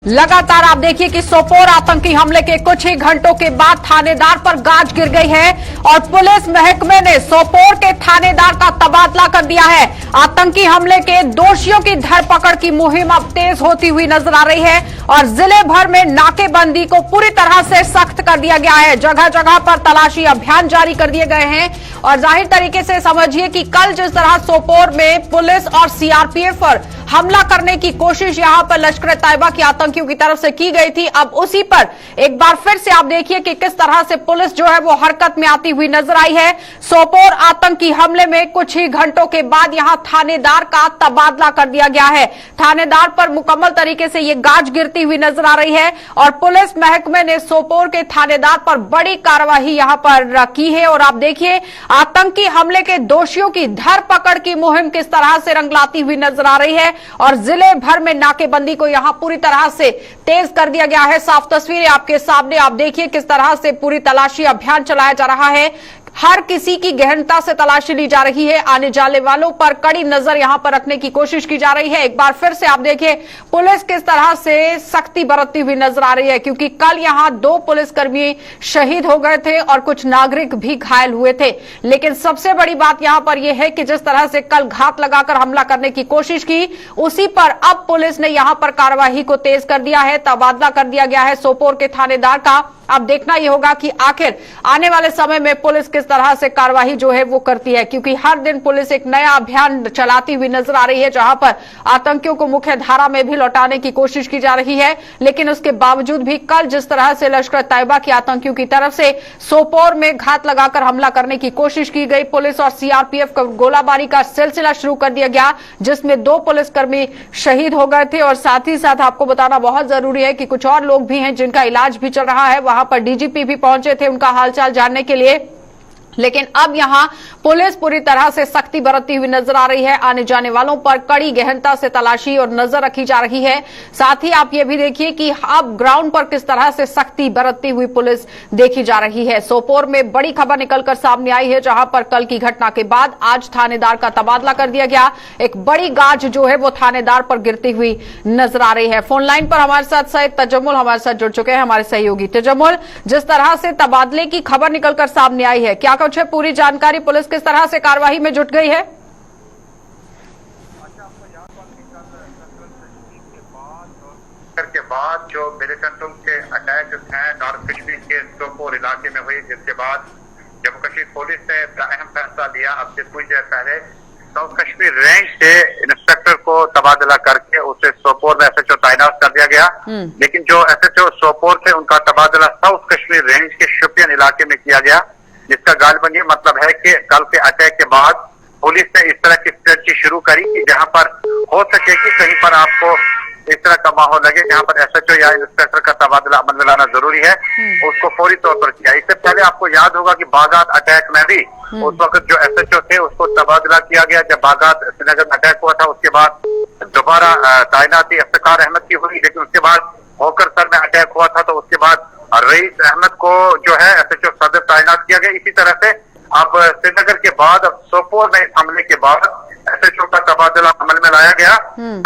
लगातार आप देखिए कि सोपोर आतंकी हमले के कुछ ही घंटों के बाद थानेदार पर गाज गिर गई है और पुलिस महकमे ने सोपोर के थानेदार का तबादला कर दिया है। आतंकी हमले के दोषियों की धरपकड़ की मुहिम अब तेज होती हुई नजर आ रही है और जिले भर में नाकेबंदी को पूरी तरह से सख्त कर दिया गया है। जगह जगह पर तलाशी अभियान जारी कर दिए गए हैं और जाहिर तरीके से समझिए कि कल जिस तरह सोपोर में पुलिस और सीआरपीएफ पर हमला करने की कोशिश यहां पर लश्कर तैयबा के आतंकियों की तरफ से की गई थी, अब उसी पर एक बार फिर से आप देखिए कि किस तरह से पुलिस जो है वो हरकत में आती हुई नजर आई है। सोपोर आतंकी हमले में कुछ ही घंटों के बाद यहां थानेदार का तबादला कर दिया गया है। थानेदार पर मुकम्मल तरीके से ये गाज गिरती हुई नजर आ रही है और पुलिस महकमे ने सोपोर के थानेदार पर बड़ी कार्रवाई यहां पर की है और आप देखिए आतंकी हमले के दोषियों की धरपकड़ की मुहिम किस तरह से रंग लाती हुई नजर आ रही है और जिले भर में नाकेबंदी को यहां पूरी तरह से तेज कर दिया गया है। साफ तस्वीरें आपके सामने, आप देखिए किस तरह से पूरी तलाशी अभियान चलाया जा रहा है। हर किसी की गहनता से तलाशी ली जा रही है। आने जाने वालों पर कड़ी नजर यहां पर रखने की कोशिश की जा रही है। एक बार फिर से आप देखिए पुलिस किस तरह से सख्ती बरतती हुई नजर आ रही है क्योंकि कल यहां 2 पुलिसकर्मी शहीद हो गए थे और कुछ नागरिक भी घायल हुए थे। लेकिन सबसे बड़ी बात यहां पर यह है कि जिस तरह से कल घात लगाकर हमला करने की कोशिश की, उसी पर अब पुलिस ने यहां पर कार्रवाई को तेज कर दिया है। तबादला कर दिया गया है सोपोर के थानेदार का। अब देखना यह होगा कि आखिर आने वाले समय में पुलिस किस तरह से कार्रवाई जो है वो करती है क्योंकि हर दिन पुलिस एक नया अभियान चलाती हुई नजर आ रही है जहां पर आतंकियों को मुख्य धारा में भी लौटाने की कोशिश की जा रही है। लेकिन उसके बावजूद भी कल जिस तरह से लश्कर तैयबा के आतंकियों की तरफ से सोपोर में घात लगाकर हमला करने की कोशिश की गई, पुलिस और सीआरपीएफ को गोलाबारी का सिलसिला शुरू कर दिया गया जिसमें 2 पुलिसकर्मी शहीद हो गए थे और साथ ही साथ आपको बताना बहुत जरूरी है कि कुछ और लोग भी हैं जिनका इलाज भी चल रहा है। वहां पर डीजीपी भी पहुंचे थे उनका हालचाल जानने के लिए। लेकिन अब यहां पुलिस पूरी तरह से सख्ती बरतती हुई नजर आ रही है। आने जाने वालों पर कड़ी गहनता से तलाशी और नजर रखी जा रही है। साथ ही आप ये भी देखिए कि अब ग्राउंड पर किस तरह से सख्ती बरतती हुई पुलिस देखी जा रही है। सोपोर में बड़ी खबर निकलकर सामने आई है जहां पर कल की घटना के बाद आज थानेदार का तबादला कर दिया गया। एक बड़ी गाज जो है वो थानेदार पर गिरती हुई नजर आ रही है। फोन लाइन पर हमारे साथ सैयद तजम्मुल हमारे साथ जुड़ चुके हैं, हमारे सहयोगी। तजम्मुल, जिस तरह से तबादले की खबर निकलकर सामने आई है, क्या कुछ है पूरी जानकारी? पुलिस किस तरह से कार्रवाई में जुट गई है? के बाद जो मिलिटेंटों के अटैक हैं नॉर्थ कश्मीर के सोपोर इलाके में हुए, जिसके बाद जम्मू कश्मीर पुलिस ने अहम फैसला लिया अब से कुछ देर पहले साउथ कश्मीर रेंज से इंस्पेक्टर को तबादला करके उसे सोपोर में एसएचओ तैनात कर दिया गया। लेकिन जो एसएचओ सोपोर थे उनका तबादला साउथ कश्मीर रेंज के शोपियान इलाके में किया गया, जिसका गालिबन ये मतलब है कि कल के अटैक के बाद पुलिस ने इस तरह की स्ट्रेटजी शुरू करी कि जहां पर हो सके कि कहीं पर आपको इस तरह का माहौल लगे जहां पर एसएचओ या इंस्पेक्टर का तबादला अमल में लाना जरूरी है, उसको फौरी तौर पर किया। इससे पहले आपको याद होगा कि बागात अटैक में भी उस वक्त जो एसएचओ थे उसको तबादला किया गया। जब बागात श्रीनगर में अटैक हुआ था उसके बाद दोबारा तैनाती इफ्तिकार अहमद की हुई, लेकिन उसके बाद होकर सर में अटैक हुआ था तो उसके बाद रईस अहमद को जो है एसएचओ सदर तैनात किया गया। इसी तरह से अब श्रीनगर के बाद अब सोपोर में इस हमले के बाद एसएचओ का तबादला अमल में लाया गया,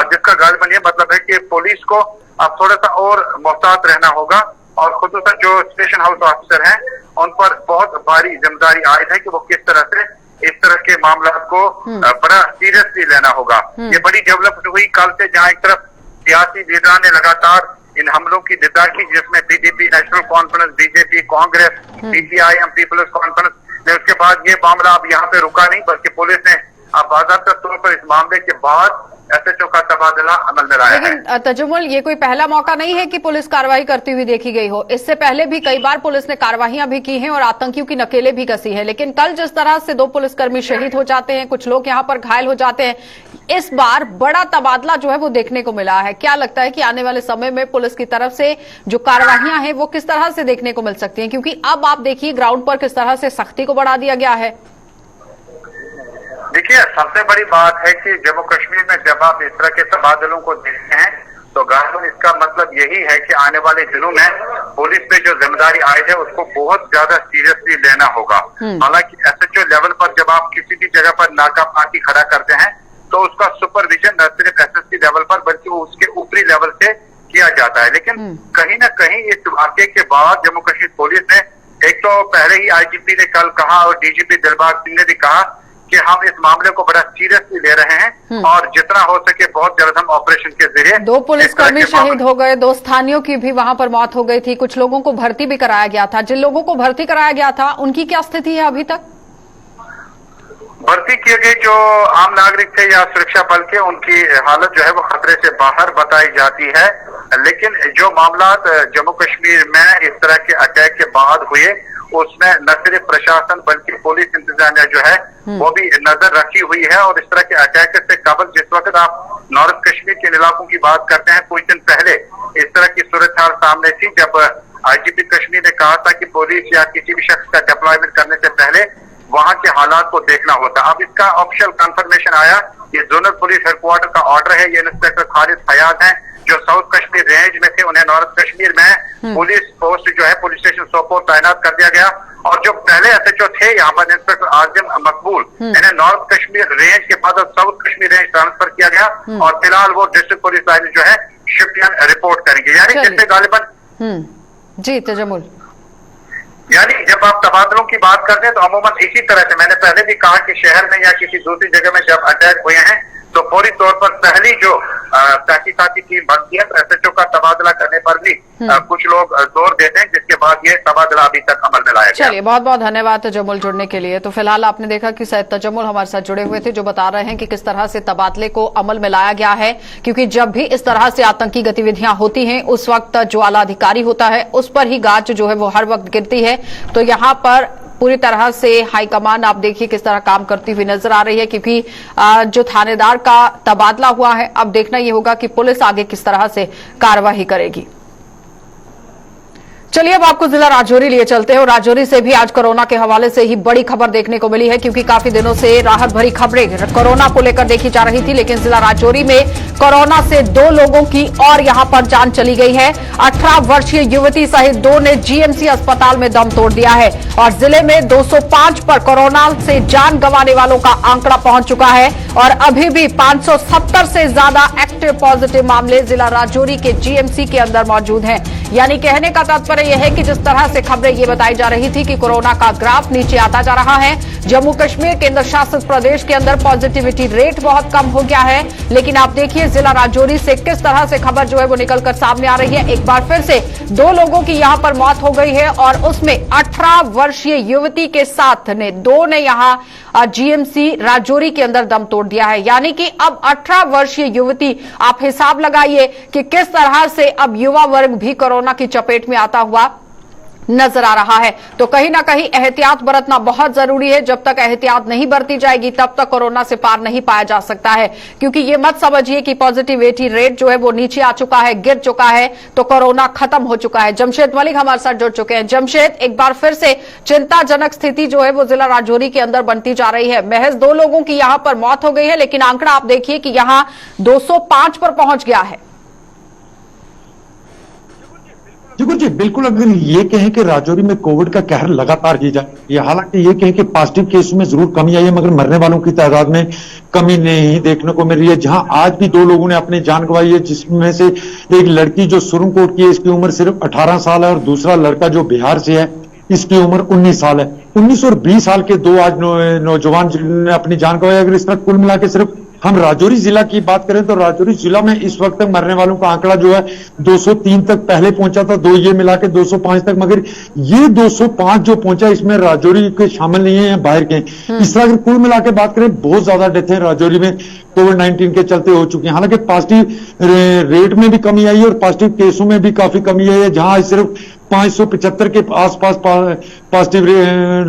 जिसका गालिबन ये मतलब है कि पुलिस को अब थोड़ा सा और मोहतात रहना होगा और खुसूसन जो स्टेशन हाउस ऑफिसर हैं उन पर बहुत भारी जिम्मेदारी आयद है कि वो किस तरह से इस तरह के मामला को बड़ा सीरियसली लेना होगा। ये बड़ी डेवलपमेंट हुई कल से, जहाँ एक तरफ सियासी लीडरों ने लगातार इन हमलों की निंदा की, जिसमें PDP, National Conference, BJP, Congress, CPIM, People's Conference ने, उसके बाद ये मामला अब यहाँ पे रुका नहीं बल्कि पुलिस ने अब बाकायदा तौर पर इस मामले के बाद एसएचओ का तबादला अमल में लाया है। लेकिन तजुमुल, ये कोई पहला मौका नहीं है कि पुलिस कार्रवाई करती हुई देखी गई हो। इससे पहले भी कई बार पुलिस ने कार्रवाइयां भी की हैं और आतंकियों की नकेलें भी कसी है। लेकिन कल जिस तरह से 2 पुलिसकर्मी शहीद हो जाते हैं, कुछ लोग यहाँ पर घायल हो जाते हैं, इस बार बड़ा तबादला जो है वो देखने को मिला है। क्या लगता है कि आने वाले समय में पुलिस की तरफ से जो कार्रवाइयां हैं वो किस तरह से देखने को मिल सकती हैं? क्योंकि अब आप देखिए ग्राउंड पर किस तरह से सख्ती को बढ़ा दिया गया है। देखिए, सबसे बड़ी बात है कि जम्मू कश्मीर में जब आप इस तरह के तबादलों को देखते हैं तो गालिबन इसका मतलब यही है कि आने वाले दिनों में पुलिस पे जो जिम्मेदारी आयद है उसको बहुत ज्यादा सीरियसली लेना होगा। हालांकि एसएचओ लेवल पर जब आप किसी भी जगह पर नाका पार्टी खड़ा करते हैं तो उसका सुपरविजन न सिर्फ एसएसपी लेवल पर बल्कि उसके ऊपरी लेवल से किया जाता है। लेकिन कहीं ना कहीं इस वाक़े के बाद जम्मू कश्मीर पुलिस ने, एक तो पहले ही आईजीपी ने कल कहा और डीजीपी दिलबाग सिंह ने भी कहा कि हम इस मामले को बड़ा सीरियसली ले रहे हैं और जितना हो सके बहुत जल्द हम ऑपरेशन के जरिए। 2 पुलिसकर्मी शहीद हो गए, 2 स्थानियों की भी वहां पर मौत हो गई थी, कुछ लोगों को भर्ती भी कराया गया था। जिन लोगों को भर्ती कराया गया था उनकी क्या स्थिति है अभी तक? भर्ती किए गए जो आम नागरिक थे या सुरक्षा बल के, उनकी हालत जो है वो खतरे से बाहर बताई जाती है। लेकिन जो मामला जम्मू कश्मीर में इस तरह के अटैक के बाद हुए, उसमें न सिर्फ प्रशासन बल्कि पुलिस इंतजामिया जो है वो भी नजर रखी हुई है। और इस तरह के अटैक से कबल जिस वक्त आप नॉर्थ कश्मीर के इलाकों की बात करते हैं, कुछ दिन पहले इस तरह की सूरत हाल सामने थी जब आईजीपी कश्मीर ने कहा था कि पुलिस या किसी भी शख्स का डिप्लॉयमेंट करने से पहले वहां के हालात को देखना होता। अब इसका ऑफिशियल कंफर्मेशन आया, ये जोनल पुलिस हेडक्वार्टर का ऑर्डर है। ये इंस्पेक्टर खालिद फयाज हैं जो साउथ कश्मीर रेंज में थे, उन्हें नॉर्थ कश्मीर में पुलिस पोस्ट जो है पुलिस स्टेशन सोपोर तैनात कर दिया गया। और जो पहले एसएचओ थे यहाँ पर इंस्पेक्टर आजिम मकबूल, इन्हें नॉर्थ कश्मीर रेंज के बाद साउथ कश्मीर रेंज ट्रांसफर किया गया और फिलहाल वो डिस्ट्रिक्ट पुलिस लाइन जो है शिफ्टियन रिपोर्ट करेंगे। यानी जिससे गालिबन जी तजम्मुल, यानी जब आप तबादलों की बात करते हैं तो अमूमन इसी तरह से, मैंने पहले भी कहा कि शहर में या किसी दूसरी जगह में जब अटैक हुए हैं तो फौरी तौर पर पहली जो तहकीकाती टीम बनती है तो एसएचओ का तबादला करने पर भी कुछ लोग जोर देते हैं, जिसके बाद ये तबादला अभी तक अमल में लाया गया। चलिए, बहुत बहुत धन्यवाद तजम्मुल जुड़ने के लिए। तो फिलहाल आपने देखा कि सैयद तजम्मुल हमारे साथ जुड़े हुए थे जो बता रहे हैं कि किस तरह से तबादले को अमल में लाया गया है, क्योंकि जब भी इस तरह से आतंकी गतिविधियां होती हैं उस वक्त जो आला अधिकारी होता है उस पर ही गाज जो है वो हर वक्त गिरती है। तो यहाँ पर पूरी तरह से हाईकमान आप देखिए किस तरह काम करती हुई नजर आ रही है, क्योंकि जो थानेदार का तबादला हुआ है, अब देखना यह होगा कि पुलिस आगे किस तरह से कार्रवाई करेगी। चलिए अब आपको जिला राजौरी लिए चलते हैं और राजौरी से भी आज कोरोना के हवाले से ही बड़ी खबर देखने को मिली है, क्योंकि काफी दिनों से राहत भरी खबरें कोरोना को लेकर देखी जा रही थी, लेकिन जिला राजौरी में कोरोना से 2 लोगों की और यहां पर जान चली गई है। 18 वर्षीय युवती सहित 2 ने जीएमसी अस्पताल में दम तोड़ दिया है और जिले में 205 पर कोरोना से जान गंवाने वालों का आंकड़ा पहुंच चुका है और अभी भी 570 से ज्यादा एक्टिव पॉजिटिव मामले जिला राजौरी के जीएमसी के अंदर मौजूद हैं। यानी कहने का तात्पर्य यह है कि जिस तरह से खबरें ये बताई जा रही थी कि कोरोना का ग्राफ नीचे आता जा रहा है, जम्मू कश्मीर केंद्र शासित प्रदेश के अंदर पॉजिटिविटी रेट बहुत कम हो गया है, लेकिन आप देखिए जिला राजौरी से किस तरह से खबर जो है वो निकलकर सामने आ रही है। एक बार फिर से 2 लोगों की यहां पर मौत हो गई है और उसमें 18 वर्षीय युवती के साथ 2 ने यहां जीएमसी राजौरी के अंदर दम तोड़ दिया है। यानी कि अब 18 वर्षीय युवती, आप हिसाब लगाइए कि किस तरह से अब युवा वर्ग भी कोरोना की चपेट में आता हुआ नजर आ रहा है। तो कहीं ना कहीं एहतियात बरतना बहुत जरूरी है। जब तक एहतियात नहीं बरती जाएगी तब तक कोरोना से पार नहीं पाया जा सकता है, क्योंकि ये मत समझिए कि पॉजिटिविटी रेट जो है वो नीचे आ चुका है, गिर चुका है तो कोरोना खत्म हो चुका है। जमशेद मलिक हमारे साथ जुड़ चुके हैं। जमशेद, एक बार फिर से चिंताजनक स्थिति जो है वो जिला राजौरी के अंदर बनती जा रही है। महज 2 लोगों की यहां पर मौत हो गई है, लेकिन आंकड़ा आप देखिए कि यहां 205 पर पहुंच गया है। जी बिल्कुल, अगर ये कहें कि राजौरी में कोविड का कहर लगातार ही जारी है, हालांकि ये कहें कि पॉजिटिव केस में जरूर कमी आई है, मगर मरने वालों की तादाद में कमी नहीं देखने को मिल रही है। जहां आज भी 2 लोगों ने अपनी जान गंवाई है, जिसमें से एक लड़की जो सुरनकोट की है, इसकी उम्र सिर्फ 18 साल है और दूसरा लड़का जो बिहार से है, इसकी उम्र 19 साल है। 19 और 20 साल के 2 आज नौजवान जिन्होंने अपनी जान गंवाई। अगर इस तरह कुल मिला के सिर्फ हम राजौरी जिला की बात करें तो राजौरी जिला में इस वक्त तक मरने वालों का आंकड़ा जो है 203 तक पहले पहुंचा था, 2 ये मिला के 205 तक, मगर ये 205 जो पहुंचा इसमें राजौरी के शामिल नहीं है, बाहर के। इस तरह अगर कुल मिला के बात करें, बहुत ज्यादा डेथें राजौरी में कोविड-19 के चलते हो चुकी हैं। हालांकि पॉजिटिव रेट में भी कमी आई है और पॉजिटिव केसों में भी काफी कमी आई है, जहां सिर्फ 575 के आसपास पॉजिटिव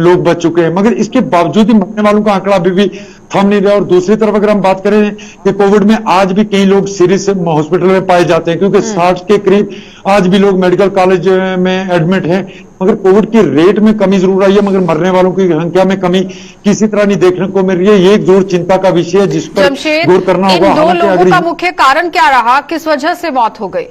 लोग बच चुके हैं, मगर इसके बावजूद ही मरने वालों का आंकड़ा अभी भी थम नहीं रहा। और दूसरी तरफ अगर हम बात करें कि कोविड में आज भी कई लोग सीरियस हॉस्पिटल में पाए जाते हैं, क्योंकि 60 के करीब आज भी लोग मेडिकल कॉलेज में एडमिट हैं। मगर कोविड के रेट में कमी जरूर आई है, मगर मरने वालों की संख्या में कमी किसी तरह नहीं देखने को मिल रही है। ये एक जोर चिंता का विषय है जिस पर गौर करना होगा। इन 2 लोगों का मुख्य कारण क्या रहा, किस वजह से मौत हो गई?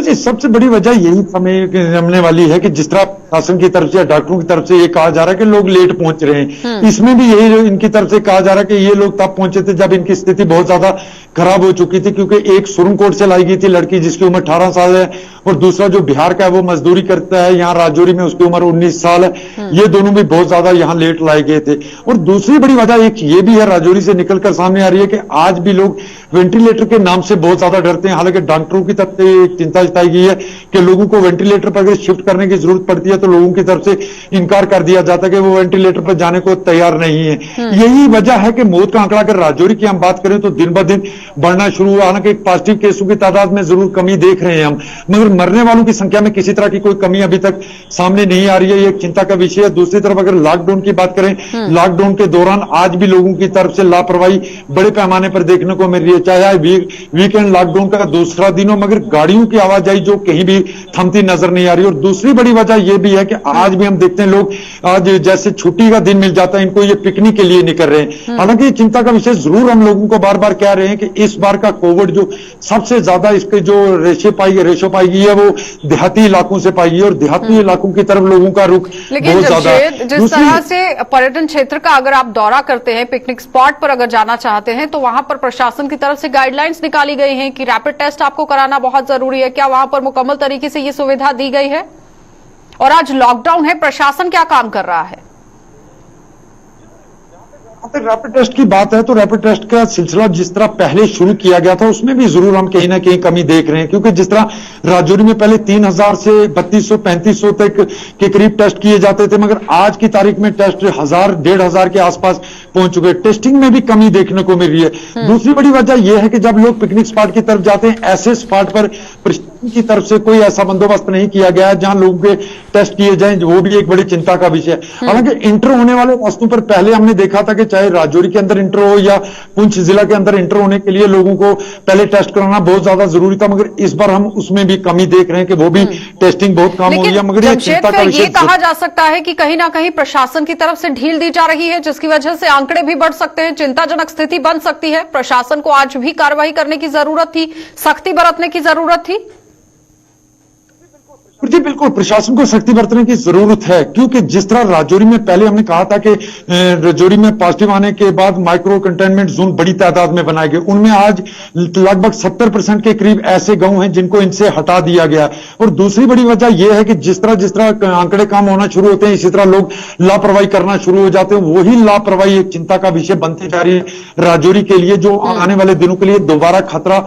जी सबसे बड़ी वजह यही समझने वाली है कि जिस तरह शासन की तरफ से या डॉक्टरों की तरफ से ये कहा जा रहा है कि लोग लेट पहुंच रहे हैं, इसमें भी यही इनकी तरफ से कहा जा रहा है कि ये लोग तब पहुंचे थे जब इनकी स्थिति बहुत ज्यादा खराब हो चुकी थी, क्योंकि एक सुरनकोट से लाई गई थी लड़की जिसकी उम्र 18 साल है और दूसरा जो बिहार का है वो मजदूरी करता है यहाँ राजौरी में, उसकी उम्र 19 साल है। ये दोनों भी बहुत ज्यादा यहाँ लेट लाए गए थे। और दूसरी बड़ी वजह एक ये भी है राजौरी से निकलकर सामने आ रही है कि आज भी लोग वेंटिलेटर के नाम से बहुत ज्यादा डरते हैं। हालांकि डॉक्टरों की तरफ से एक चिंता जताई गई है कि लोगों को वेंटिलेटर पर अगर शिफ्ट करने की जरूरत पड़ती है तो लोगों की तरफ से इनकार कर दिया जाता है कि वो वेंटिलेटर पर जाने को तैयार नहीं है। यही वजह है कि मौत का आंकड़ा अगर राजौरी की हम बात करें तो दिन ब दिन बढ़ना शुरू हुआ। हालांकि पॉजिटिव केसों की तादाद में जरूर कमी देख रहे हैं हम, मगर मरने वालों की संख्या में किसी तरह की कोई कमी अभी तक सामने नहीं आ रही है। ये एक चिंता का विषय है। दूसरी तरफ अगर लॉकडाउन की बात करें, लॉकडाउन के दौरान आज भी लोगों की तरफ से लापरवाही बड़े पैमाने पर देखने को मिल रही है। चाहे वीकेंड लॉकडाउन का दूसरा दिन हो, मगर गाड़ियों की आवाजाही जो कहीं भी थमती नजर नहीं आ रही। और दूसरी बड़ी वजह यह भी है कि आज भी हम देखते हैं लोग आज जैसे छुट्टी का दिन मिल जाता है इनको ये पिकनिक के लिए निकल रहे हैं। हालांकि चिंता का विषय जरूर हम लोगों को बार बार कह रहे हैं कि इस बार का कोविड जो सबसे ज्यादा इसके जो रेशो पाई गई है वो देहाती इलाकों से पाई गई और देहाती इलाकों की तरफ लोगों का रुख बहुत ज्यादा। जिस तरह से पर्यटन क्षेत्र का अगर आप दौरा करते हैं, पिकनिक स्पॉट पर अगर जाना चाहते हैं तो वहां पर प्रशासन की तरफ से गाइडलाइंस निकाली गई हैं कि रैपिड टेस्ट आपको कराना बहुत जरूरी है। क्या वहां पर मुकम्मल तरीके से ये सुविधा दी गई है? और आज लॉकडाउन है, प्रशासन क्या काम कर रहा है? रैपिड टेस्ट की बात है तो रैपिड टेस्ट का सिलसिला जिस तरह पहले शुरू किया गया था उसमें भी जरूर हम कहीं ना कहीं कमी देख रहे हैं, क्योंकि जिस तरह राजौरी में पहले 3000 से 3200-3500 तक के करीब टेस्ट किए जाते थे, मगर आज की तारीख में टेस्ट 1000-1500 के आसपास पहुंच चुके हैं। टेस्टिंग में भी कमी देखने को मिल रही है। दूसरी बड़ी वजह यह है कि जब लोग पिकनिक स्पॉट की तरफ जाते हैं, ऐसे स्पॉट पर प्रशासन की तरफ से कोई ऐसा बंदोबस्त नहीं किया गया है जहां लोगों के टेस्ट किए जाएं, वो भी एक बड़ी चिंता का विषय है। हालांकि इंटर होने वाले रास्तों पर पहले हमने देखा था कि चाहे राजौरी के अंदर इंटर हो या पुंछ जिला के अंदर इंटर होने के लिए लोगों को पहले टेस्ट कराना बहुत ज्यादा जरूरी था, मगर इस बार हम उसमें भी कमी देख रहे हैं कि वो भी टेस्टिंग बहुत कम हो रही है। मगर ये चिंता का विषय कहा जा सकता है कि कहीं ना कहीं प्रशासन की तरफ से ढील दी जा रही है, जिसकी वजह से आंकड़े भी बढ़ सकते हैं, चिंताजनक स्थिति बन सकती है। प्रशासन को आज भी कार्रवाई करने की जरूरत थी, सख्ती बरतने की जरूरत थी। जी बिल्कुल, प्रशासन को सख्ती बरतने की जरूरत है, क्योंकि जिस तरह राजौरी में पहले हमने कहा था कि राजौरी में पॉजिटिव आने के बाद माइक्रो कंटेनमेंट जोन बड़ी तादाद में बनाए गए, उनमें आज लगभग 70% के करीब ऐसे गांव हैं जिनको इनसे हटा दिया गया। और दूसरी बड़ी वजह यह है कि जिस तरह आंकड़े कम होना शुरू होते हैं, इसी तरह लोग लापरवाही करना शुरू हो जाते हैं। वही लापरवाही एक चिंता का विषय बनती जा रही है राजौरी के लिए, जो आने वाले दिनों के लिए दोबारा खतरा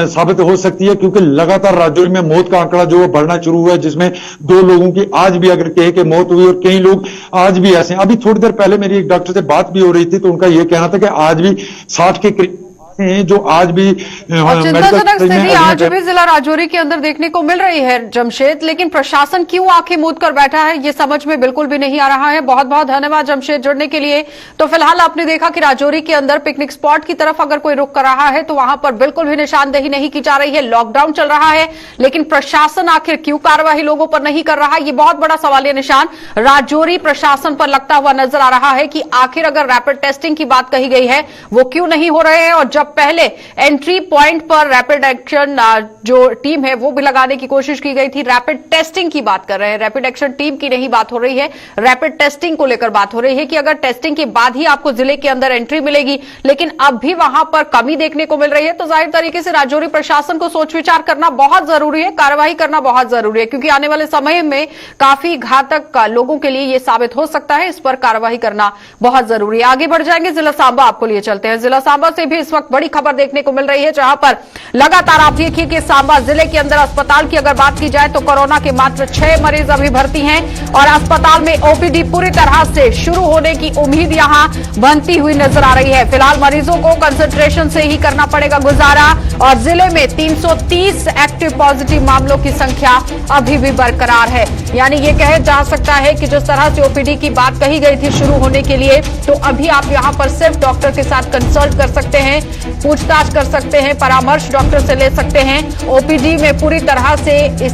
साबित हो सकती है, क्योंकि लगातार राजौरी में मौत का आंकड़ा जो बढ़ना शुरू हुआ है, जिसमें 2 लोगों की आज भी अगर कहे कि मौत हुई और कई लोग आज भी ऐसे हैं। अभी थोड़ी देर पहले मेरी एक डॉक्टर से बात भी हो रही थी तो उनका यह कहना था कि आज भी 60 के करीब हैं जो आज भी चिंताजनक स्थिति आज भी जिला राजौरी के अंदर देखने को मिल रही है जमशेद। लेकिन प्रशासन क्यों आंखें मूंद कर बैठा है, ये समझ में बिल्कुल भी नहीं आ रहा है। बहुत बहुत धन्यवाद जमशेद जुड़ने के लिए। तो फिलहाल आपने देखा कि राजौरी के अंदर पिकनिक स्पॉट की तरफ अगर कोई रुख कर रहा है तो वहां पर बिल्कुल भी निशानदेही नहीं की जा रही है। लॉकडाउन चल रहा है, लेकिन प्रशासन आखिर क्यों कार्रवाई लोगों पर नहीं कर रहा, ये बहुत बड़ा सवालिया निशान राजौरी प्रशासन पर लगता हुआ नजर आ रहा है कि आखिर अगर रैपिड टेस्टिंग की बात कही गई है वो क्यों नहीं हो रहे हैं। और जब पहले एंट्री पॉइंट पर रैपिड एक्शन जो टीम है वो भी लगाने की कोशिश की गई थी, रैपिड टेस्टिंग की बात कर रहे हैं, रैपिड एक्शन टीम की नहीं बात हो रही है, रैपिड टेस्टिंग को लेकर बात हो रही है कि अगर टेस्टिंग के बाद ही आपको जिले के अंदर एंट्री मिलेगी। लेकिन अब भी वहां पर कमी देखने को मिल रही है। तो जाहिर तरीके से राजौरी प्रशासन को सोच विचार करना बहुत जरूरी है, कार्रवाई करना बहुत जरूरी है, क्योंकि आने वाले समय में काफी घातक लोगों के लिए यह साबित हो सकता है। इस पर कार्रवाई करना बहुत जरूरी है। आगे बढ़ जाएंगे, जिला सांबा आपको लिए चलते हैं। जिला सांबा से भी इस वक्त बड़ी खबर देखने को मिल रही है, जहां पर लगातार आप देखिए कि सांबा जिले के अंदर अस्पताल की अगर बात की जाए तो कोरोना के मात्र 6 मरीज अभी भर्ती हैं और अस्पताल में ओपीडी पूरी तरह से शुरू होने की उम्मीद यहां बनती हुई नजर आ रही है। फिलहाल मरीजों को कंसंट्रेशन से ही करना पड़ेगा गुजारा और जिले में 330 एक्टिव पॉजिटिव मामलों की संख्या अभी भी बरकरार है। यानी यह कहा जा सकता है कि जिस तरह से ओपीडी की बात कही गई थी शुरू होने के लिए, तो अभी आप यहां पर सिर्फ डॉक्टर के साथ कंसल्ट कर सकते हैं, पूछताछ कर सकते हैं, परामर्श डॉक्टर से ले सकते हैं। ओपीडी में पूरी तरह से इस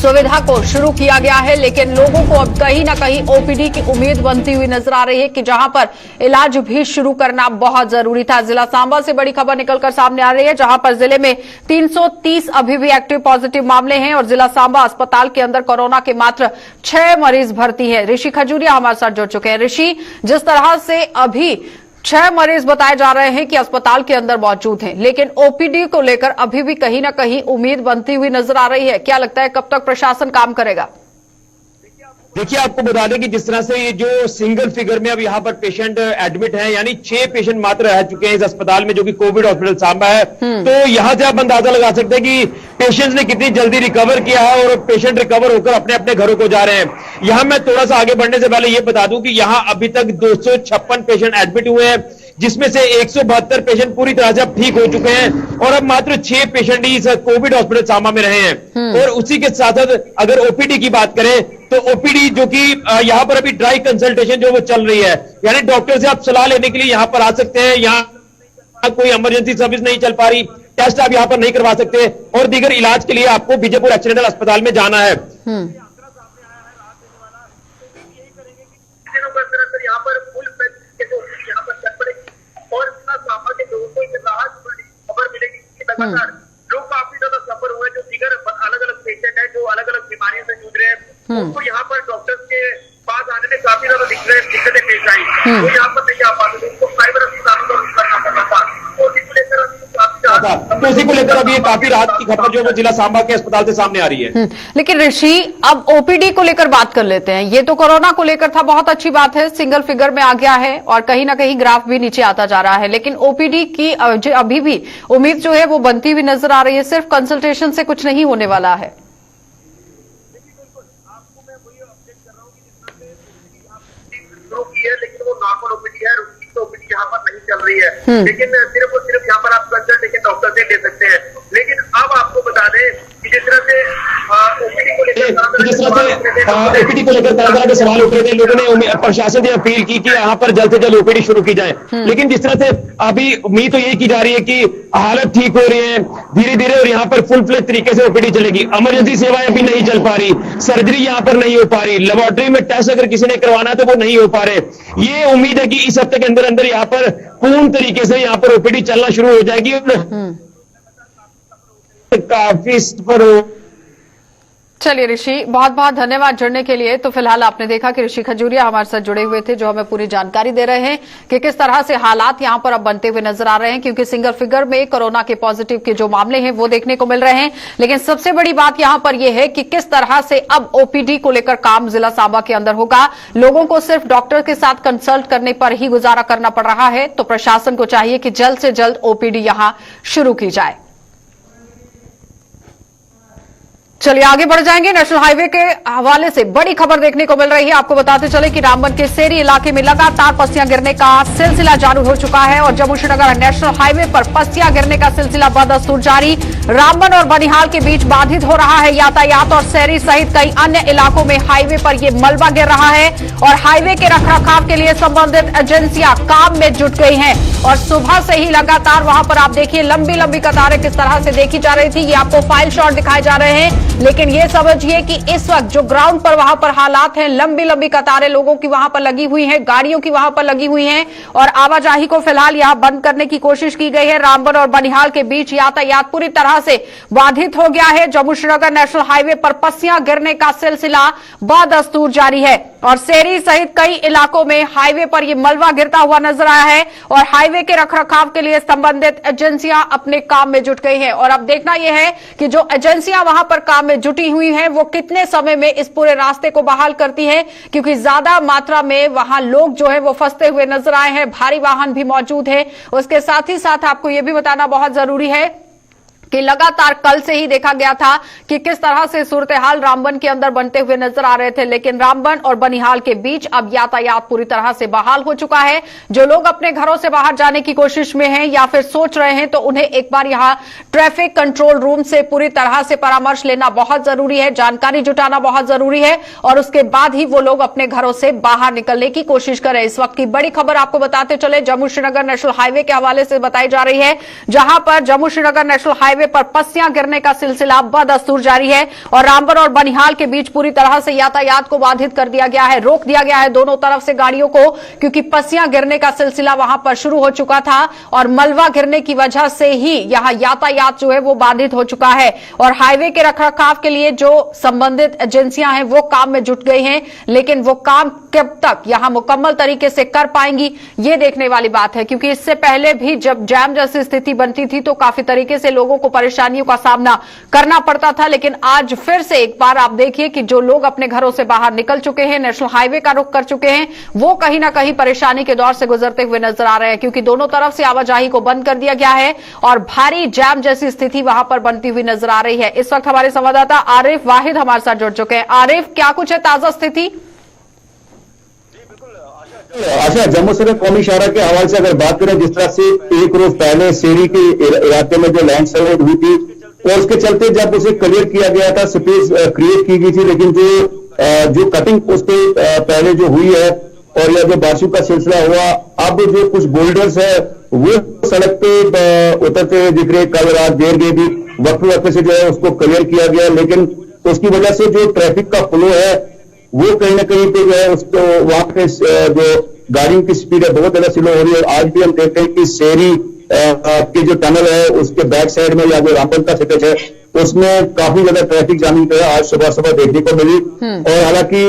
सुविधा को शुरू किया गया है, लेकिन लोगों को अब कहीं ना कहीं ओपीडी की उम्मीद बनती हुई नजर आ रही है कि जहां पर इलाज भी शुरू करना बहुत जरूरी था। जिला सांबा से बड़ी खबर निकलकर सामने आ रही है, जहां पर जिले में 330 अभी भी एक्टिव पॉजिटिव मामले हैं और जिला सांबा अस्पताल के अंदर कोरोना के मात्र 6 मरीज भर्ती है। ऋषि खजूरिया हमारे साथ जुड़ चुके हैं। ऋषि, जिस तरह से अभी 6 मरीज बताए जा रहे हैं कि अस्पताल के अंदर मौजूद हैं, लेकिन ओपीडी को लेकर अभी भी कहीं ना कहीं उम्मीद बनती हुई नजर आ रही है। क्या लगता है कब तक प्रशासन काम करेगा? देखिए, आपको बता दें कि जिस तरह से ये जो सिंगल फिगर में अब यहाँ पर पेशेंट एडमिट हैं, यानी 6 पेशेंट मात्र रह चुके हैं इस अस्पताल में, जो कि कोविड हॉस्पिटल सांबा है। तो यहां से आप अंदाजा लगा सकते हैं कि पेशेंट्स ने कितनी जल्दी रिकवर किया है और पेशेंट रिकवर होकर अपने अपने घरों को जा रहे हैं। यहां मैं थोड़ा सा आगे बढ़ने से पहले ये बता दूं कि यहां अभी तक 256 पेशेंट एडमिट हुए हैं, जिसमें से 172 पेशेंट पूरी तरह से अब ठीक हो चुके हैं और अब मात्र 6 पेशेंट ही इस कोविड हॉस्पिटल सांबा में रहे हैं। और उसी के साथ साथ अगर ओपीडी की बात करें तो ओपीडी जो कि यहां पर अभी ड्राई कंसल्टेशन जो वो चल रही है, यानी डॉक्टर से आप सलाह लेने के लिए यहां पर आ सकते हैं। यहां कोई इमरजेंसी सर्विस नहीं चल पा रही, टेस्ट आप यहां पर नहीं करवा सकते और दीगर इलाज के लिए आपको बीजेपुर एक्सीडेंटल अस्पताल में जाना है। लोग काफी ज्यादा सफर हुए, जो दीगर अलग अलग पेशेंट है जो अलग अलग बीमारियों से जूझ रहे हैं, उनको यहाँ पर डॉक्टर्स के पास आने में काफी ज्यादा दिक्कतें पेश आई। तो यहाँ पर नहीं आ पाते, उनको प्राइवेट अस्पतालों का रुख करना पड़ रहा था। तो उसी को लेकर अब ये काफी राहत की खबर जो जिला सांबा के अस्पताल से सामने आ रही है। लेकिन ऋषि, अब ओपीडी को लेकर बात कर लेते हैं। ये तो कोरोना को लेकर था, बहुत अच्छी बात है, सिंगल फिगर में आ गया है और कहीं ना कहीं ग्राफ भी नीचे आता जा रहा है, लेकिन ओपीडी की अभी भी उम्मीद जो है वो बनती हुई नजर आ रही है। सिर्फ कंसल्टेशन से कुछ नहीं होने वाला है। लेकिन वो नॉर्मल ओपीडी है, ओपीडी यहाँ पर नहीं चल रही है, लेकिन सिर्फ और सिर्फ यहाँ पर आप कंसल्टेशन डॉक्टर से ले सकते हैं। लेकिन अब आपको बता दें कि जिस तरह से ओपीडी को लेकर तरह तरह के सवाल उठ रहे थे, लोगों ने प्रशासन से अपील की कि यहाँ पर जल्द से जल्द ओपीडी शुरू की जाए। लेकिन जिस तरह से अभी उम्मीद तो यही की जा रही है कि हालत ठीक हो रही है धीरे धीरे और यहाँ पर फुल फ्लेज तरीके से ओपीडी चलेगी। इमरजेंसी सेवाएं भी नहीं चल पा रही, सर्जरी यहाँ पर नहीं हो पा रही, लेबोरेटरी में टेस्ट अगर किसी ने करवाना है तो वो नहीं हो पा रहे। ये उम्मीद है कि इस हफ्ते के अंदर अंदर यहाँ पर पूर्ण तरीके से यहाँ पर ओपीडी चलना शुरू हो जाएगी और काफी सफर हो। चलिए ऋषि, बहुत बहुत धन्यवाद जुड़ने के लिए। तो फिलहाल आपने देखा कि ऋषि खजूरिया हमारे साथ जुड़े हुए थे, जो हमें पूरी जानकारी दे रहे हैं कि किस तरह से हालात यहां पर अब बनते हुए नजर आ रहे हैं, क्योंकि सिंगल फिगर में कोरोना के पॉजिटिव के जो मामले हैं वो देखने को मिल रहे हैं। लेकिन सबसे बड़ी बात यहां पर यह है कि किस तरह से अब ओपीडी को लेकर काम जिला सांबा के अंदर होगा। लोगों को सिर्फ डॉक्टर के साथ कंसल्ट करने पर ही गुजारा करना पड़ रहा है, तो प्रशासन को चाहिए कि जल्द से जल्द ओपीडी यहां शुरू की जाए। चलिए आगे बढ़ जाएंगे। नेशनल हाईवे के हवाले से बड़ी खबर देखने को मिल रही है। आपको बताते चले कि रामबन के सेरी इलाके में लगातार पस्तियां गिरने का सिलसिला चालू हो चुका है और जम्मू श्रीनगर नेशनल हाईवे पर पस्तियां गिरने का सिलसिला बदस्तूर जारी। रामबन और बनिहाल के बीच बाधित हो रहा है यातायात और सेरी सहित कई अन्य इलाकों में हाईवे पर यह मलबा गिर रहा है और हाईवे के रखरखाव के लिए संबंधित एजेंसियां काम में जुट गई हैं और सुबह से ही लगातार वहां पर आप देखिए लंबी लंबी कतारें किस तरह से देखी जा रही थी। ये आपको फाइल शॉट दिखाए जा रहे हैं, लेकिन ये समझिए कि इस वक्त जो ग्राउंड पर वहां पर हालात हैं, लंबी लंबी कतारें लोगों की वहां पर लगी हुई हैं, गाड़ियों की वहां पर लगी हुई हैं और आवाजाही को फिलहाल यहां बंद करने की कोशिश की गई है। रामबन और बनिहाल के बीच यातायात पूरी तरह से बाधित हो गया है। जम्मू श्रीनगर नेशनल हाईवे पर पस्सियां गिरने का सिलसिला बदस्तूर जारी है और सेरी सहित कई इलाकों में हाईवे पर यह मलबा गिरता हुआ नजर आया है और हाईवे के रखरखाव के लिए संबंधित एजेंसियां अपने काम में जुट गई हैं। और अब देखना यह है कि जो एजेंसियां वहां पर काम में जुटी हुई हैं वो कितने समय में इस पूरे रास्ते को बहाल करती हैं, क्योंकि ज्यादा मात्रा में वहां लोग जो है वो फंसते हुए नजर आए हैं, भारी वाहन भी मौजूद है। उसके साथ ही साथ आपको यह भी बताना बहुत जरूरी है कि लगातार कल से ही देखा गया था कि किस तरह से सूरत हाल रामबन के अंदर बनते हुए नजर आ रहे थे, लेकिन रामबन और बनिहाल के बीच अब यातायात पूरी तरह से बहाल हो चुका है। जो लोग अपने घरों से बाहर जाने की कोशिश में हैं या फिर सोच रहे हैं तो उन्हें एक बार यहां ट्रैफिक कंट्रोल रूम से पूरी तरह से परामर्श लेना बहुत जरूरी है, जानकारी जुटाना बहुत जरूरी है और उसके बाद ही वो लोग अपने घरों से बाहर निकलने की कोशिश करें। इस वक्त की बड़ी खबर आपको बताते चले जम्मू श्रीनगर नेशनल हाईवे के हवाले से बताई जा रही है, जहां पर Jammu Srinagar national highway highway पर पस्सियां गिरने का सिलसिला बदस्तूर जारी है और रामबन और बनिहाल के बीच पूरी तरह से यातायात को बाधित कर दिया गया है, रोक दिया गया है दोनों तरफ से गाड़ियों को, क्योंकि पस्सियां गिरने का सिलसिला वहां पर शुरू हो चुका था और मलबा गिरने की वजह से ही यहां यातायात जो है वो बाधित हो चुका है। और हाईवे के रखरखाव के लिए जो संबंधित एजेंसियां हैं वो काम में जुट गई हैं, लेकिन वो काम कब तक यहां मुकम्मल तरीके से कर पाएंगी ये देखने वाली बात है, क्योंकि इससे पहले भी जब जैम जैसी स्थिति बनती थी तो काफी तरीके से लोगों को परेशानियों का सामना करना पड़ता था। लेकिन आज फिर से एक बार आप देखिए कि जो लोग अपने घरों से बाहर निकल चुके हैं, नेशनल हाईवे का रुख कर चुके हैं, वो कहीं ना कहीं परेशानी के दौर से गुजरते हुए नजर आ रहे हैं, क्योंकि दोनों तरफ से आवाजाही को बंद कर दिया गया है और भारी जैम जैसी स्थिति वहां पर बनती हुई नजर आ रही है। इस वक्त हमारे संवाददाता आरिफ वाहिद हमारे साथ जुड़ चुके हैं। आरिफ, क्या कुछ है ताजा स्थिति? अच्छा, जम्मू से कौमी शाहरा के हवाले से अगर बात करें, जिस तरह से एक रोज पहले सेरी के इलाके में जो लैंडस्लाइड हुई थी और उसके चलते जब उसे क्लियर किया गया था, स्पेस क्रिएट की गई थी, लेकिन जो कटिंग उस पर पहले जो हुई है और यह जो बारिशों का सिलसिला हुआ, अब जो कुछ बोल्डर्स है वो सड़क पे उतरते हुए दिख रहे। कल रात देर गई भी वक्त से जो है उसको क्लियर किया गया, लेकिन उसकी वजह से जो ट्रैफिक का फ्लो है वो कहीं ना कहीं पे जो है उसको वहां पे जो गाड़ियों की स्पीड है बहुत ज्यादा स्लो हो रही है। आज भी हम देखते हैं कि शेरी की जो टनल है उसके बैक साइड में या जो रामबन का सेक्टर है उसमें काफी ज्यादा ट्रैफिक जामिंग जो है आज सुबह देखने को मिली। और हालांकि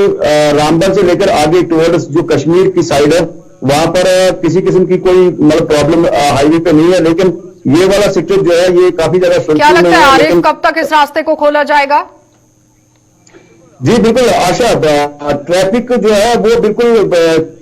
रामबन से लेकर आगे टुवर्ड्स जो कश्मीर की साइड है वहां पर किसी किस्म की कोई मतलब प्रॉब्लम हाईवे पे नहीं है, लेकिन ये वाला सेक्टर जो है ये काफी ज्यादा क्या लगता है आरिफ, कब तक इस रास्ते को खोला जाएगा? जी बिल्कुल आशा, ट्रैफिक जो है वो बिल्कुल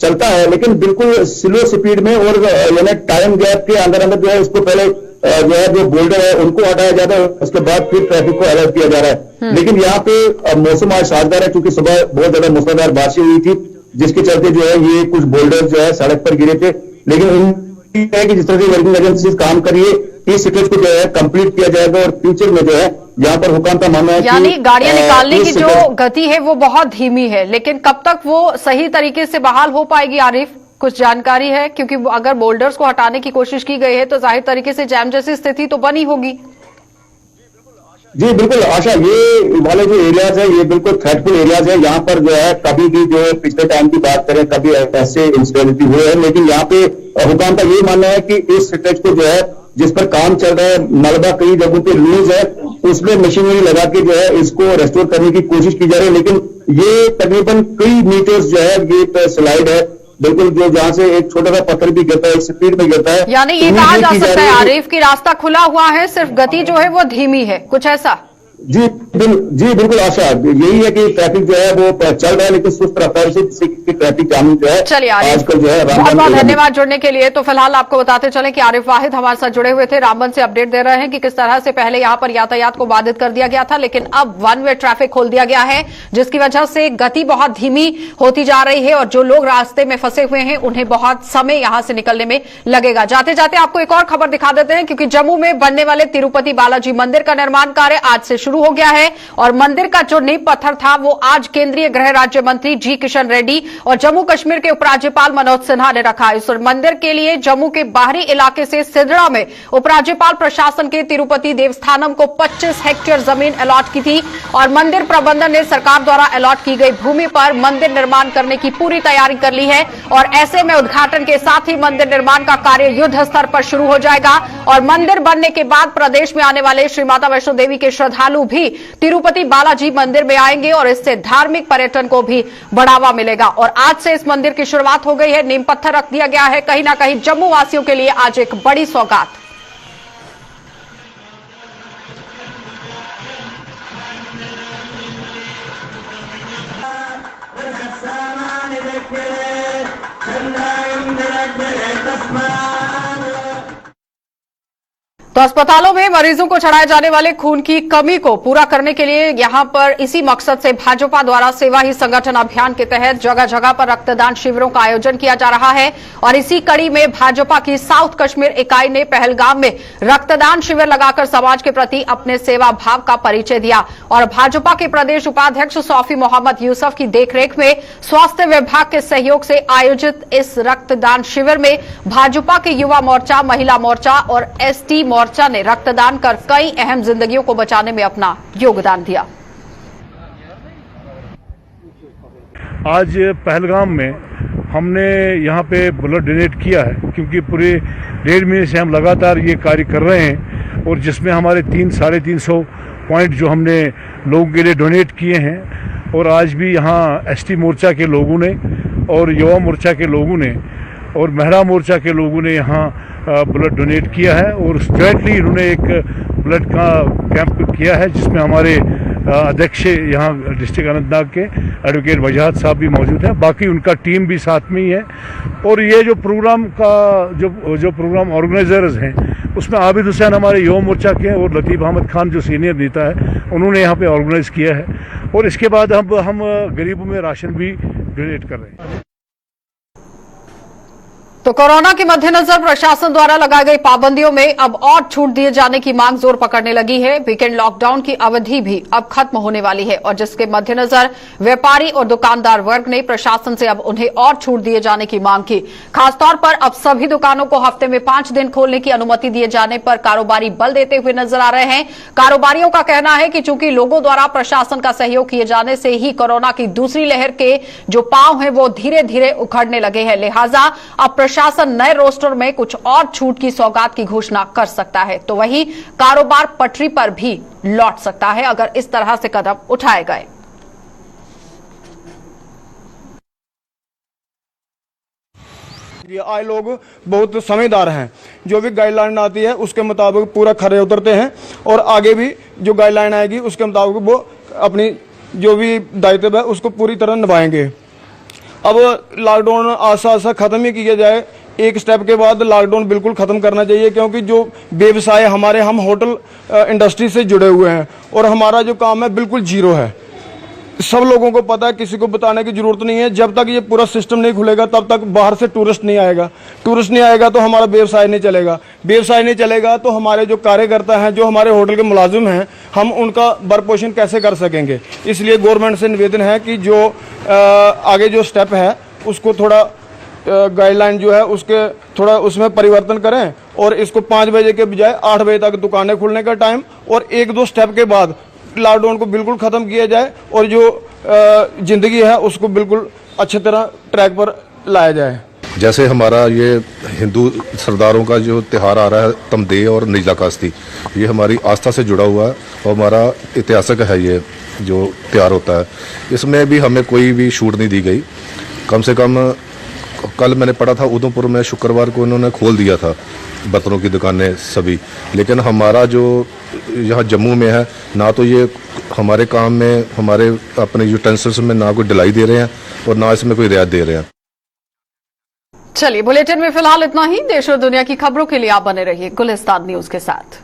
चलता है, लेकिन बिल्कुल स्लो स्पीड में और यानी टाइम गैप के अंदर जो है उसको पहले जो है जो बोल्डर है उनको हटाया जाता है, उसके बाद फिर ट्रैफिक को अलर्ट किया जा रहा है। लेकिन यहाँ पे मौसम आज शानदार है, क्योंकि सुबह बहुत ज्यादा मूसलाधार बारिश हुई थी जिसके चलते जो है ये कुछ बोल्डर जो है सड़क पर गिरे थे। लेकिन है कि जिस तरह से वर्किंग एजेंसी काम करिए, इस स्टेज को जो है कंप्लीट किया जाएगा और फ्यूचर में जो है यहाँ पर हुकाम का मानना है यानी गाड़ियां निकालने की जो गति है वो बहुत धीमी है, लेकिन कब तक वो सही तरीके से बहाल हो पाएगी आरिफ, कुछ जानकारी है? क्योंकि अगर बोल्डर्स को हटाने की कोशिश की गई है तो जाहिर तरीके से जैम जैसी स्थिति तो बनी होगी। जी बिल्कुल आशा, ये वाले जो एरियाज है ये बिल्कुल थ्रेटफुल एरियाज है। यहाँ पर जो है कभी भी जो पिछले टाइम की बात करें कभी ऐसे इंसिडेंट हुए हैं, लेकिन यहाँ पे हुकाम का ये मानना है कि इस स्ट्रेच को जो है जिस पर काम चल रहा है, मलबा कई जगहों पे लूज है, उसमें मशीनरी लगा के जो है इसको रेस्टोर करने की कोशिश की जा रही है। लेकिन ये तकरीबन कई मीटर्स जो है ये स्लाइड है, बिल्कुल जो जहां से एक छोटा सा पत्थर भी गिरता है एक स्पीड में गिरता है। यानी ये कहा जा सकता है आरिफ की रास्ता खुला हुआ है, सिर्फ गति जो है वो धीमी है, कुछ ऐसा? जी बिल्कुल आशा, यही है कि ट्रैफिक जो है वो चल रहा है, लेकिन सुस्त रफ्तार से ट्रैफिक जाम जो है चलिए आजकल जो है। बहुत बहुत धन्यवाद जुड़ने के लिए। तो फिलहाल आपको बताते चले कि आरिफ वाहिद हमारे साथ जुड़े हुए थे, रामबन से अपडेट दे रहे हैं कि किस तरह से पहले यहां पर यातायात को बाधित कर दिया गया था, लेकिन अब वन वे ट्रैफिक खोल दिया गया है, जिसकी वजह से गति बहुत धीमी होती जा रही है और जो लोग रास्ते में फंसे हुए हैं उन्हें बहुत समय यहां से निकलने में लगेगा। जाते जाते आपको एक और खबर दिखा देते हैं, क्योंकि जम्मू में बनने वाले तिरुपति बालाजी मंदिर का निर्माण कार्य आज से शुरू हो गया है और मंदिर का जो नींव पत्थर था वो आज केंद्रीय गृह राज्य मंत्री जी किशन रेड्डी और जम्मू कश्मीर के उपराज्यपाल मनोज सिन्हा ने रखा। इस मंदिर के लिए जम्मू के बाहरी इलाके से सिदड़ा में उपराज्यपाल प्रशासन के तिरुपति देवस्थानम को 25 हेक्टेयर जमीन अलॉट की थी और मंदिर प्रबंधन ने सरकार द्वारा अलॉट की गई भूमि पर मंदिर निर्माण करने की पूरी तैयारी कर ली है और ऐसे में उद्घाटन के साथ ही मंदिर निर्माण का कार्य युद्ध स्तर पर शुरू हो जाएगा और मंदिर बनने के बाद प्रदेश में आने वाले श्री माता वैष्णो देवी के श्रद्धालु भी तिरुपति बालाजी मंदिर में आएंगे और इससे धार्मिक पर्यटन को भी बढ़ावा मिलेगा। और आज से इस मंदिर की शुरुआत हो गई है, नींव पत्थर रख दिया गया है, कहीं ना कहीं जम्मू वासियों के लिए आज एक बड़ी सौगात। तो अस्पतालों में मरीजों को चढ़ाए जाने वाले खून की कमी को पूरा करने के लिए यहां पर इसी मकसद से भाजपा द्वारा सेवा ही संगठन अभियान के तहत जगह जगह पर रक्तदान शिविरों का आयोजन किया जा रहा है और इसी कड़ी में भाजपा की साउथ कश्मीर इकाई ने पहलगाम में रक्तदान शिविर लगाकर समाज के प्रति अपने सेवा भाव का परिचय दिया और भाजपा के प्रदेश उपाध्यक्ष सौफी मोहम्मद यूसुफ की देखरेख में स्वास्थ्य विभाग के सहयोग से आयोजित इस रक्तदान शिविर में भाजपा के युवा मोर्चा, महिला मोर्चा और एसटी मोर्चा मोर्चा ने रक्तदान कर कई अहम जिंदगियों को बचाने में अपना योगदान दिया। आज पहलगाम में हमने यहाँ पे ब्लड डोनेट किया है, क्योंकि पूरे 1.5 महीने से हम लगातार ये कार्य कर रहे हैं और जिसमें हमारे 300-350 पॉइंट जो हमने लोगों के लिए डोनेट किए हैं। और आज भी यहाँ एसटी मोर्चा के लोगों ने और युवा मोर्चा के लोगों ने और महिला मोर्चा के लोगों ने यहाँ ब्लड डोनेट किया है और जॉइंटली इन्होंने एक ब्लड का कैंप किया है, जिसमें हमारे अध्यक्ष यहाँ डिस्ट्रिक्ट अनंतनाग के एडवोकेट वजाहत साहब भी मौजूद हैं, बाकी उनका टीम भी साथ में ही है। और ये जो प्रोग्राम का जो प्रोग्राम ऑर्गेनाइजर्स हैं उसमें आबिद हुसैन हमारे युवा मोर्चा के और लतीफ़ अहमद खान जो सीनियर नेता है उन्होंने यहाँ पे ऑर्गेनाइज किया है। और इसके बाद हम गरीबों में राशन भी डोनेट कर रहे हैं। तो कोरोना के मद्देनजर प्रशासन द्वारा लगाई गई पाबंदियों में अब और छूट दिए जाने की मांग जोर पकड़ने लगी है। वीकेंड लॉकडाउन की अवधि भी अब खत्म होने वाली है और जिसके मद्देनजर व्यापारी और दुकानदार वर्ग ने प्रशासन से अब उन्हें और छूट दिए जाने की मांग की। खासतौर पर अब सभी दुकानों को हफ्ते में 5 दिन खोलने की अनुमति दिए जाने पर कारोबारी बल देते हुए नजर आ रहे हैं। कारोबारियों का कहना है कि चूंकि लोगों द्वारा प्रशासन का सहयोग किए जाने से ही कोरोना की दूसरी लहर के जो पांव हैं वो धीरे धीरे उखड़ने लगे हैं, लिहाजा अब प्रशासन नए रोस्टर में कुछ और छूट की सौगात की घोषणा कर सकता है। तो वहीं कारोबार पटरी पर भी लौट सकता है अगर इस तरह से कदम उठाए गए। आए लोग बहुत समझदार हैं, जो भी गाइडलाइन आती है उसके मुताबिक पूरा खरे उतरते हैं और आगे भी जो गाइडलाइन आएगी उसके मुताबिक वो अपनी जो भी दायित्व है उसको पूरी तरह निभाएंगे। अब लॉकडाउन आस्ता आस्ता खत्म ही किया जाए, एक स्टेप के बाद लॉकडाउन बिल्कुल खत्म करना चाहिए, क्योंकि जो व्यवसाय हम होटल इंडस्ट्री से जुड़े हुए हैं और हमारा जो काम है बिल्कुल जीरो है। सब लोगों को पता है, किसी को बताने की जरूरत नहीं है। जब तक ये पूरा सिस्टम नहीं खुलेगा तब तक बाहर से टूरिस्ट नहीं आएगा। टूरिस्ट नहीं आएगा तो हमारा व्यवसाय नहीं चलेगा। व्यवसाय नहीं चलेगा तो हमारे जो कार्यकर्ता हैं, जो हमारे होटल के मुलाजिम हैं, हम उनका भरण-पोषण कैसे कर सकेंगे। इसलिए गवर्नमेंट से निवेदन है कि जो आगे जो स्टेप है उसको थोड़ा गाइडलाइन जो है उसके थोड़ा उसमें परिवर्तन करें और इसको 5 बजे के बजाय 8 बजे तक दुकानें खुलने का टाइम और 1-2 स्टेप के बाद लॉकडाउन को बिल्कुल खत्म किया जाए और जो जिंदगी है उसको बिल्कुल अच्छी तरह ट्रैक पर लाया जाए। जैसे हमारा ये हिंदू सरदारों का जो त्यौहार आ रहा है तमदेह और नीला कास्ती, ये हमारी आस्था से जुड़ा हुआ है और हमारा ऐतिहासिक है ये जो त्यौहार होता है। इसमें भी हमें कोई भी छूट नहीं दी गई। कम से कम कल मैंने पढ़ा था उधमपुर में शुक्रवार को इन्होंने खोल दिया था बर्तनों की दुकानें सभी, लेकिन हमारा जो यहाँ जम्मू में है ना तो ये हमारे काम में हमारे अपने यूटेंसिल्स में ना कोई ढिलाई दे रहे हैं और ना इसमें कोई रियायत दे रहे हैं। चलिए बुलेटिन में फिलहाल इतना ही। देश और दुनिया की खबरों के लिए आप बने रहिए गुलिस्तान न्यूज के साथ।